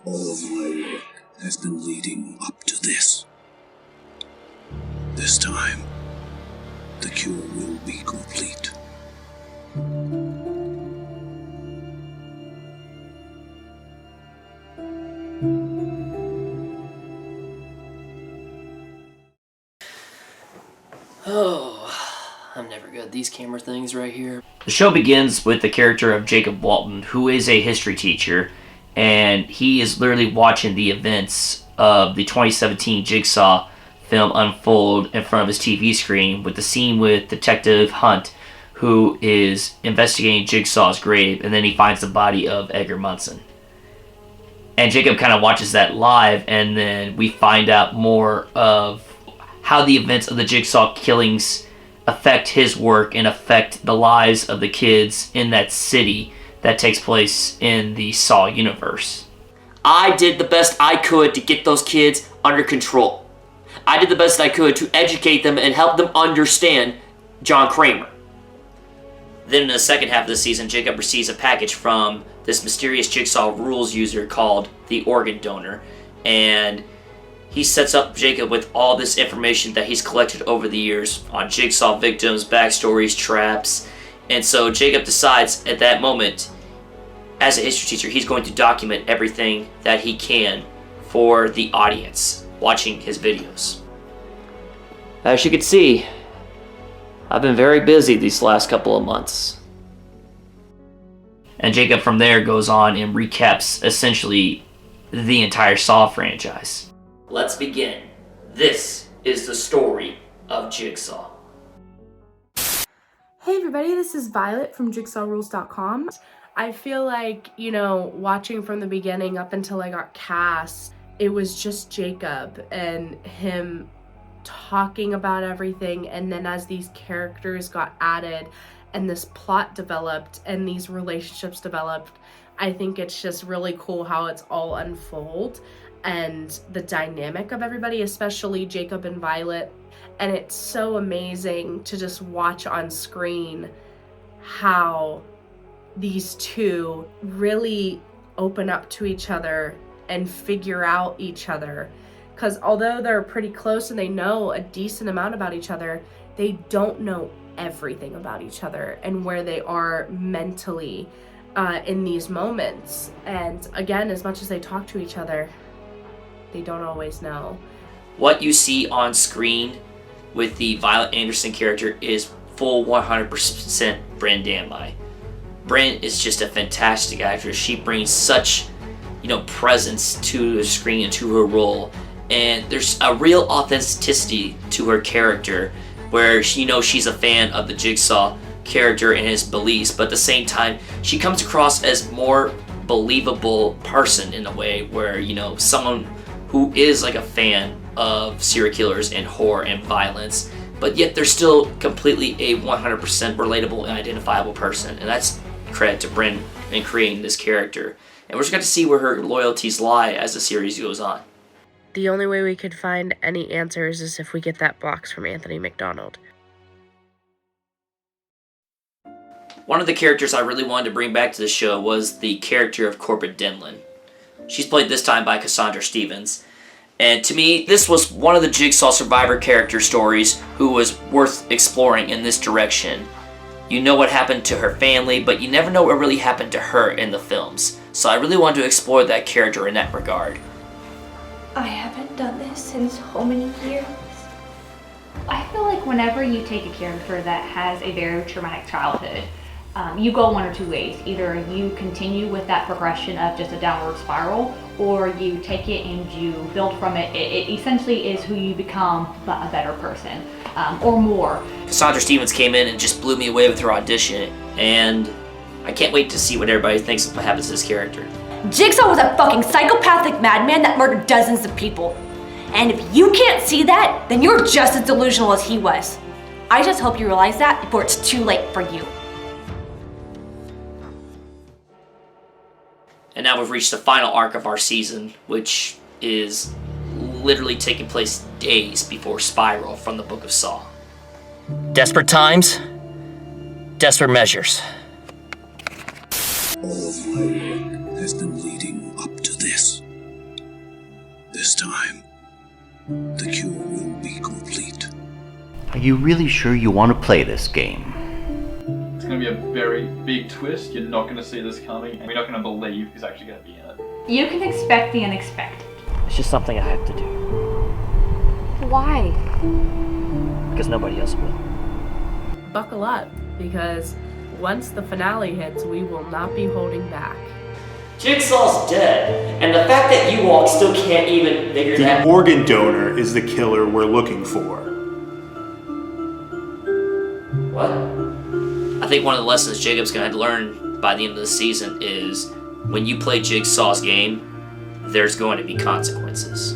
All of my work has been leading up to this. This time, the cure will be complete. Oh, I'm never good at these camera things right here. The show begins with the character of Jacob Walton, who is a history teacher, and he is literally watching the events of the 2017 Jigsaw film unfold in front of his TV screen, with the scene with Detective Hunt, who is investigating Jigsaw's grave, and then he finds the body of Edgar Munson. And Jacob kind of watches that live, and then we find out more of how the events of the Jigsaw killings affect his work and affect the lives of the kids in that city that takes place in the Saw universe. I did the best I could to get those kids under control. I did the best I could to educate them and help them understand John Kramer. Then in the second half of the season, Jacob receives a package from this mysterious Jigsaw rules user called the Organ Donor, and he sets up Jacob with all this information that he's collected over the years on Jigsaw victims, backstories, traps. And so Jacob decides at that moment, as a history teacher, he's going to document everything that he can for the audience watching his videos. As you can see, I've been very busy these last couple of months. And Jacob from there goes on and recaps essentially the entire Saw franchise. Let's begin. This is the story of Jigsaw. Hey everybody, this is Violet from JigsawRules.com. I feel like, watching from the beginning up until I got cast, it was just Jacob and him talking about everything, and then as these characters got added and this plot developed and these relationships developed, I think it's just really cool how it's all unfold and the dynamic of everybody, especially Jacob and Violet. And it's so amazing to just watch on screen how these two really open up to each other and figure out each other. Because although they're pretty close and they know a decent amount about each other, they don't know everything about each other and where they are mentally in these moments. And again, as much as they talk to each other, they don't always know. What you see on screen with the Violet Anderson character is full 100% Bryn Dami. Bryn is just a fantastic actress. She brings such, presence to the screen and to her role. And there's a real authenticity to her character where she's a fan of the Jigsaw character and his beliefs, but at the same time, she comes across as more believable person in a way where, someone who is like a fan of serial killers and horror and violence, but yet they're still completely a 100% relatable and identifiable person. And that's credit to Bryn in creating this character. And we're just going to see where her loyalties lie as the series goes on. The only way we could find any answers is if we get that box from Anthony McDonald. One of the characters I really wanted to bring back to the show was the character of Corbett Denlin. She's played this time by Cassondra Stevens. And to me, this was one of the Jigsaw survivor character stories who was worth exploring in this direction. You know what happened to her family, but you never know what really happened to her in the films. So I really wanted to explore that character in that regard. I haven't done this in so many years. I feel like whenever you take a character that has a very traumatic childhood, you go one or two ways. Either you continue with that progression of just a downward spiral, or you take it and you build from it. It essentially is who you become, but a better person, or more. Cassondra Stevens came in and just blew me away with her audition, and I can't wait to see what everybody thinks of what happens to this character. Jigsaw was a fucking psychopathic madman that murdered dozens of people. And if you can't see that, then you're just as delusional as he was. I just hope you realize that before it's too late for you. And now we've reached the final arc of our season, which is literally taking place days before Spiral from the Book of Saw. Desperate times, desperate measures. All of my work has been leading up to this. This time, the cure will be complete. Are you really sure you want to play this game? It's going to be a very big twist. You're not going to see this coming, and we're not going to believe who's actually going to be in it. You can expect the unexpected. It's just something I have to do. Why? Because nobody else will. Buckle up, because once the finale hits, we will not be holding back. Jigsaw's dead, and the fact that you all still can't even figure The that organ donor is the killer we're looking for. What? I think one of the lessons Jacob's gonna have to learn by the end of the season is when you play Jigsaw's game, there's going to be consequences.